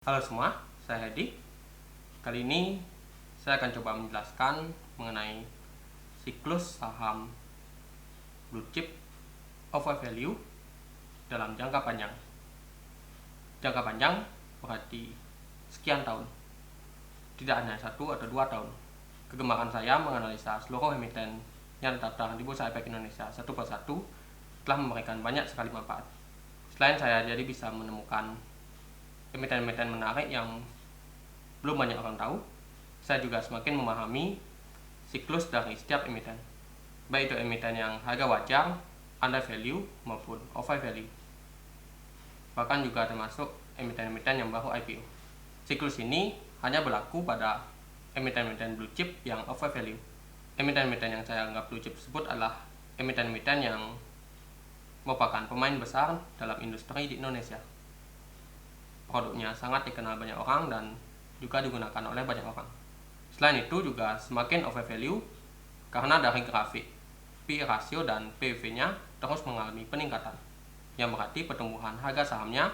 Halo semua, saya Hedi. Kali ini saya akan coba menjelaskan mengenai siklus saham blue chip overvalue dalam jangka panjang. Jangka panjang berarti sekian tahun, tidak hanya 1 atau 2 tahun. Kegemaran saya menganalisa seluruh emiten yang terdaftar di Bursa Efek Indonesia satu persatu telah memberikan banyak sekali manfaat. Selain saya jadi bisa menemukan emiten-emiten menarik yang belum banyak orang tahu, saya juga semakin memahami siklus dari setiap emiten, baik itu emiten yang harga wajar, under value maupun over value, bahkan juga termasuk emiten-emiten yang baru IPO. Siklus ini hanya berlaku pada emiten-emiten blue chip yang over value. Emiten-emiten yang saya anggap blue chip tersebut adalah emiten-emiten yang merupakan pemain besar dalam industri di Indonesia. Produknya sangat dikenal banyak orang dan juga digunakan oleh banyak orang. Selain itu juga semakin overvalue karena dari grafik P/E ratio dan PEV-nya terus mengalami peningkatan, yang berarti pertumbuhan harga sahamnya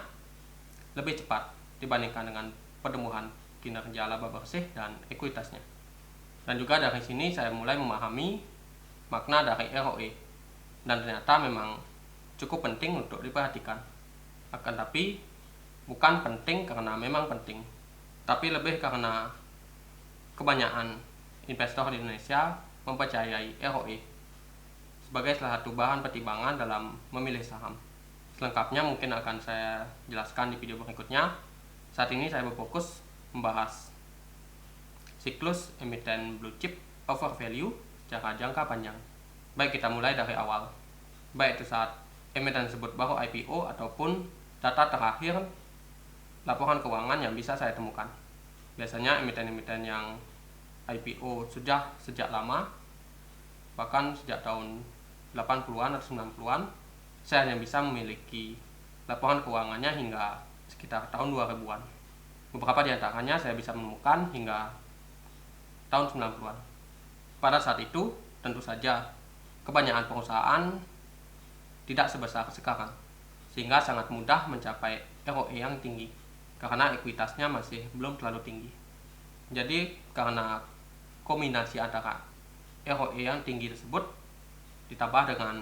lebih cepat dibandingkan dengan pertumbuhan kinerja laba bersih dan ekuitasnya. Dan juga dari sini saya mulai memahami makna dari ROE, dan ternyata memang cukup penting untuk diperhatikan. Akan tapi bukan penting karena memang penting, tapi lebih karena kebanyakan investor di Indonesia mempercayai ROE sebagai salah satu bahan pertimbangan dalam memilih saham. Selengkapnya mungkin akan saya jelaskan di video berikutnya. Saat ini saya berfokus membahas siklus emiten blue chip overvalue secara jangka panjang. Baik, kita mulai dari awal, baik itu saat emiten tersebut baru IPO ataupun data terakhir laporan keuangan yang bisa saya temukan. Biasanya emiten-emiten yang IPO sudah sejak lama, bahkan sejak tahun 80-an atau 90-an, saya hanya bisa memiliki laporan keuangannya hingga sekitar tahun 2000-an. Beberapa di antaranya saya bisa menemukan hingga tahun 90-an. Pada saat itu, tentu saja kebanyakan perusahaan tidak sebesar sekarang, sehingga sangat mudah mencapai ROE yang tinggi karena ekuitasnya masih belum terlalu tinggi. Jadi karena kombinasi antara ROE yang tinggi tersebut ditambah dengan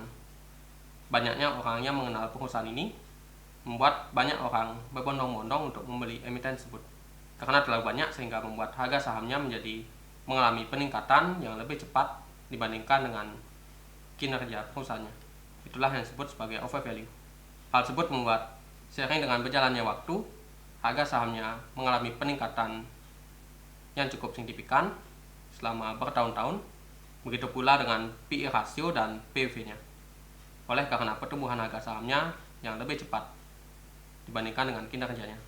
banyaknya orang yang mengenal perusahaan ini, membuat banyak orang berbondong-bondong untuk membeli emiten tersebut. Karena terlalu banyak sehingga membuat harga sahamnya mengalami peningkatan yang lebih cepat dibandingkan dengan kinerja perusahaannya. Itulah yang disebut sebagai overvalue. Hal tersebut membuat seiring dengan berjalannya waktu, harga sahamnya mengalami peningkatan yang cukup signifikan selama bertahun-tahun. Begitu pula dengan P/E ratio dan PEV-nya. Oleh karena pertumbuhan harga sahamnya yang lebih cepat dibandingkan dengan kinerjanya.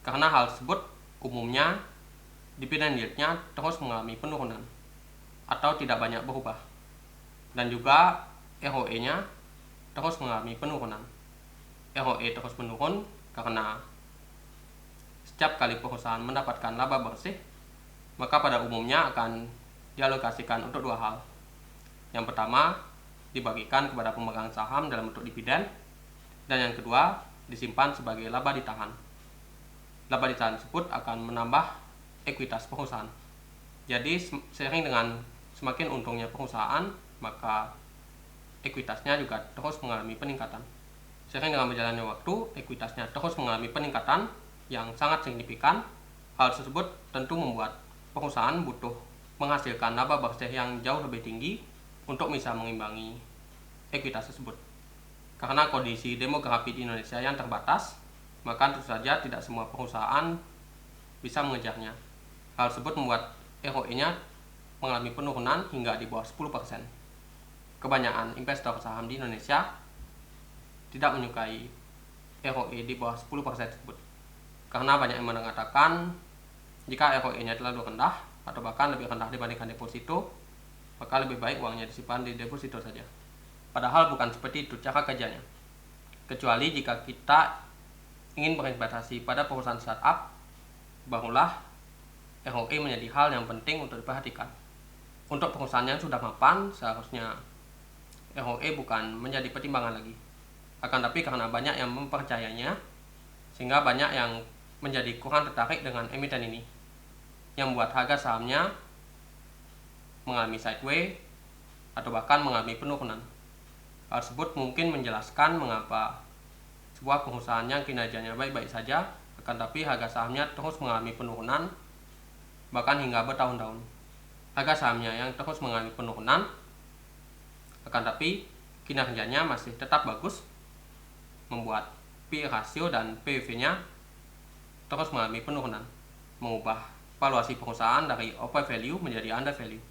Karena hal tersebut, umumnya dividend yield-nya terus mengalami penurunan atau tidak banyak berubah. Dan juga ROE-nya terus mengalami penurunan. ROE terus menurun karena setiap kali perusahaan mendapatkan laba bersih, maka pada umumnya akan dialokasikan untuk dua hal. Yang pertama, dibagikan kepada pemegang saham dalam bentuk dividen, dan yang kedua, disimpan sebagai laba ditahan. Laba ditahan tersebut akan menambah ekuitas perusahaan. Jadi seiring dengan semakin untungnya perusahaan, maka ekuitasnya juga terus mengalami peningkatan. Seiring dengan berjalannya waktu, ekuitasnya terus mengalami peningkatan yang sangat signifikan. Hal tersebut tentu membuat perusahaan butuh menghasilkan laba bersih yang jauh lebih tinggi untuk bisa mengimbangi ekuitas tersebut. Karena kondisi demografi di Indonesia yang terbatas, maka tentu saja tidak semua perusahaan bisa mengejarnya. Hal tersebut membuat ROE-nya mengalami penurunan hingga di bawah 10%. Kebanyakan investor saham di Indonesia tidak menyukai ROE di bawah 10% tersebut. Karena banyak yang mengatakan jika ROE-nya terlalu rendah atau bahkan lebih rendah dibandingkan deposito, maka lebih baik uangnya disimpan di deposito saja. Padahal bukan seperti itu cara kerjanya. Kecuali jika kita ingin berinvestasi pada perusahaan startup, barulah ROE menjadi hal yang penting untuk diperhatikan. Untuk perusahaan yang sudah mapan, seharusnya ROE bukan menjadi pertimbangan lagi. Akan tapi karena banyak yang mempercayainya, sehingga banyak yang menjadi kurang tertarik dengan emiten ini, yang membuat harga sahamnya mengalami sideways atau bahkan mengalami penurunan. Hal tersebut mungkin menjelaskan mengapa sebuah perusahaan yang kinerjanya baik-baik saja, akan tapi harga sahamnya terus mengalami penurunan, bahkan hingga bertahun-tahun. Harga sahamnya yang terus mengalami penurunan, akan tapi kinerjanya masih tetap bagus, membuat P/E rasio dan PBV-nya terus mengalami penurunan, mengubah valuasi perusahaan dari overvalue menjadi undervalue.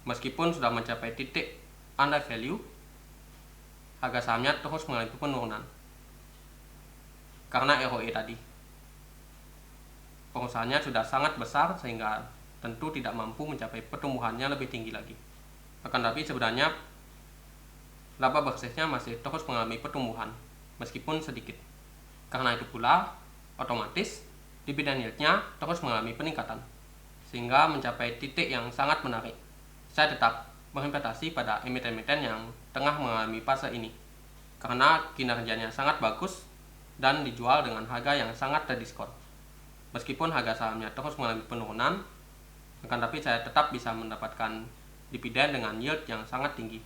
Meskipun sudah mencapai titik undervalue, harga sahamnya terus mengalami penurunan karena ROE tadi. Perusahaannya sudah sangat besar sehingga tentu tidak mampu mencapai pertumbuhannya lebih tinggi lagi. Akan tapi sebenarnya laba bersihnya masih terus mengalami pertumbuhan meskipun sedikit. Karena itu pula otomatis dividen yield-nya terus mengalami peningkatan sehingga mencapai titik yang sangat menarik. Saya tetap berinvestasi pada emiten-emiten yang tengah mengalami fase ini karena kinerjanya sangat bagus dan dijual dengan harga yang sangat terdiskon. Meskipun harga sahamnya terus mengalami penurunan, akan tapi saya tetap bisa mendapatkan dividen dengan yield yang sangat tinggi.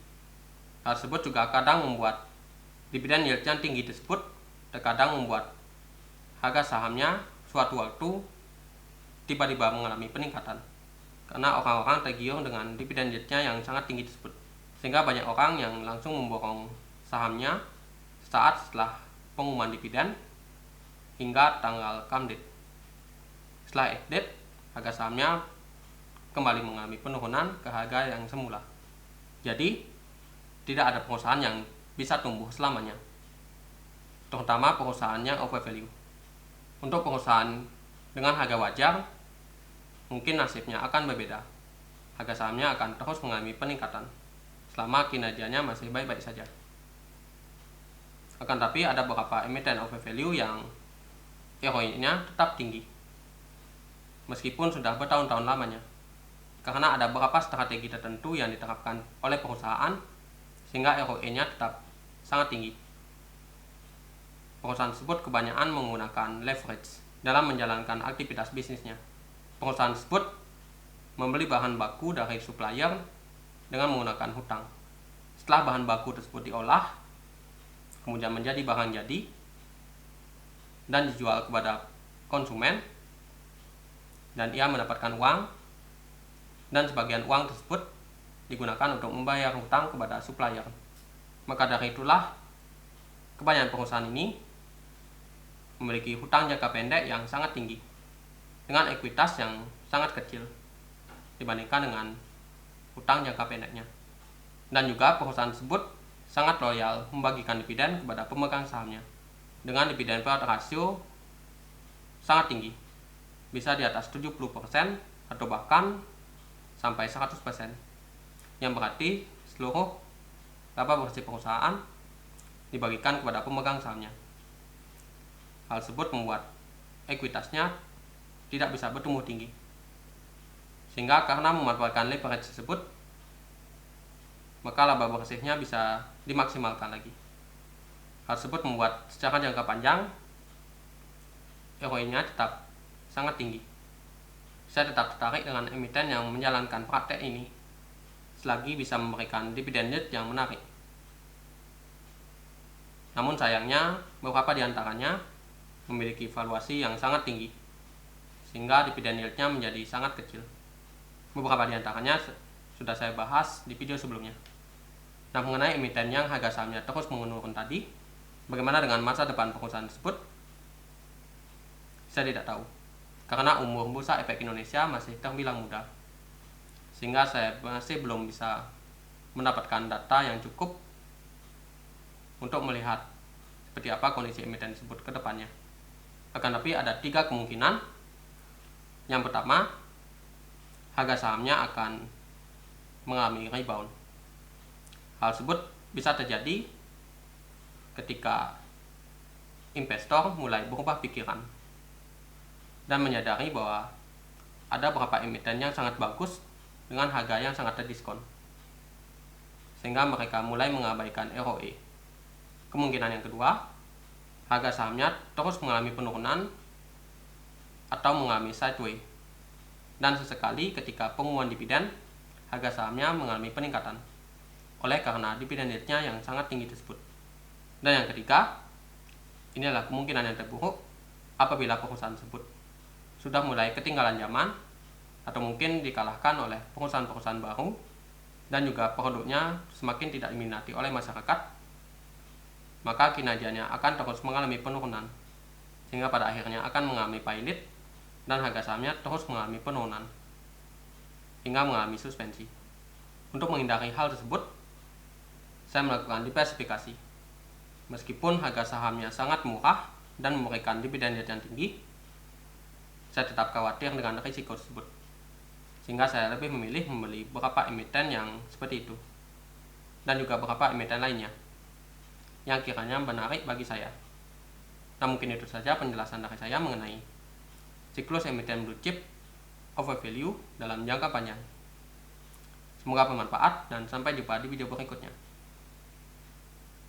Hal tersebut juga kadang membuat dividen yield yang tinggi tersebut terkadang membuat harga sahamnya suatu waktu tiba-tiba mengalami peningkatan karena orang-orang tergiur dengan dividen yield-nya yang sangat tinggi tersebut, sehingga banyak orang yang langsung memborong sahamnya saat setelah pengumuman dividen hingga tanggal come date. Setelah date, harga sahamnya kembali mengalami penurunan ke harga yang semula. Jadi tidak ada perusahaan yang bisa tumbuh selamanya, terutama perusahaan yang overvalue. Untuk perusahaan dengan harga wajar, mungkin nasibnya akan berbeda. Harga sahamnya akan terus mengalami peningkatan selama kinerjanya masih baik-baik saja. Akan tapi ada beberapa emiten overvalue yang ROE-nya tetap tinggi meskipun sudah bertahun-tahun lamanya, karena ada beberapa strategi tertentu yang diterapkan oleh perusahaan sehingga ROE-nya tetap sangat tinggi. Perusahaan tersebut kebanyakan menggunakan leverage dalam menjalankan aktivitas bisnisnya. Perusahaan tersebut membeli bahan baku dari supplier dengan menggunakan hutang. Setelah bahan baku tersebut diolah, kemudian menjadi barang jadi dan dijual kepada konsumen, dan ia mendapatkan uang, dan sebagian uang tersebut digunakan untuk membayar hutang kepada supplier. Maka dari itulah kebanyakan perusahaan ini memiliki hutang jangka pendek yang sangat tinggi dengan ekuitas yang sangat kecil dibandingkan dengan hutang jangka pendeknya. Dan juga perusahaan tersebut sangat loyal membagikan dividen kepada pemegang sahamnya dengan dividen payout ratio sangat tinggi, bisa di atas 70% atau bahkan sampai 100%, yang berarti seluruh laba bersih perusahaan dibagikan kepada pemegang sahamnya. Hal tersebut membuat ekuitasnya tidak bisa bertumbuh tinggi, sehingga karena memanfaatkan leverage tersebut, maka laba bersihnya bisa dimaksimalkan lagi. Hal tersebut membuat secara jangka panjang ROE-nya tetap sangat tinggi. Saya tetap tertarik dengan emiten yang menjalankan praktek ini selagi bisa memberikan dividen yield yang menarik. Namun sayangnya beberapa di antaranya memiliki valuasi yang sangat tinggi sehingga dividen yield-nya menjadi sangat kecil. Beberapa di antaranya sudah saya bahas di video sebelumnya. Nah, mengenai emiten yang harga sahamnya terus menurun tadi, bagaimana dengan masa depan perusahaan tersebut? Saya tidak tahu, karena umur Bursa Efek Indonesia masih terbilang muda, sehingga saya masih belum bisa mendapatkan data yang cukup untuk melihat seperti apa kondisi emiten tersebut ke depannya. Akan tapi ada 3 kemungkinan. Yang pertama, harga sahamnya akan mengalami rebound. Hal tersebut bisa terjadi ketika investor mulai berubah pikiran dan menyadari bahwa ada beberapa emiten yang sangat bagus dengan harga yang sangat terdiskon, sehingga mereka mulai mengabaikan ROE. Kemungkinan yang kedua, harga sahamnya terus mengalami penurunan atau mengalami sideways. Dan sesekali ketika pengumuman dividen, harga sahamnya mengalami peningkatan oleh karena dividen yield-nya yang sangat tinggi tersebut. Dan yang ketiga, ini adalah kemungkinan yang terburuk apabila perusahaan tersebut sudah mulai ketinggalan zaman atau mungkin dikalahkan oleh perusahaan-perusahaan baru dan juga produknya semakin tidak diminati oleh masyarakat, maka kinerjanya akan terus mengalami penurunan sehingga pada akhirnya akan mengalami pailit dan harga sahamnya terus mengalami penurunan hingga mengalami suspensi. Untuk menghindari hal tersebut, saya melakukan diversifikasi. Meskipun harga sahamnya sangat murah dan memberikan dividen yield yang tinggi, saya tetap khawatir dengan risiko tersebut, sehingga saya lebih memilih membeli beberapa emiten yang seperti itu dan juga beberapa emiten lainnya yang kiranya menarik bagi saya. Nah, mungkin itu saja penjelasan dari saya mengenai siklus emiten blue chip overvalue dalam jangka panjang. Semoga bermanfaat dan sampai jumpa di video berikutnya.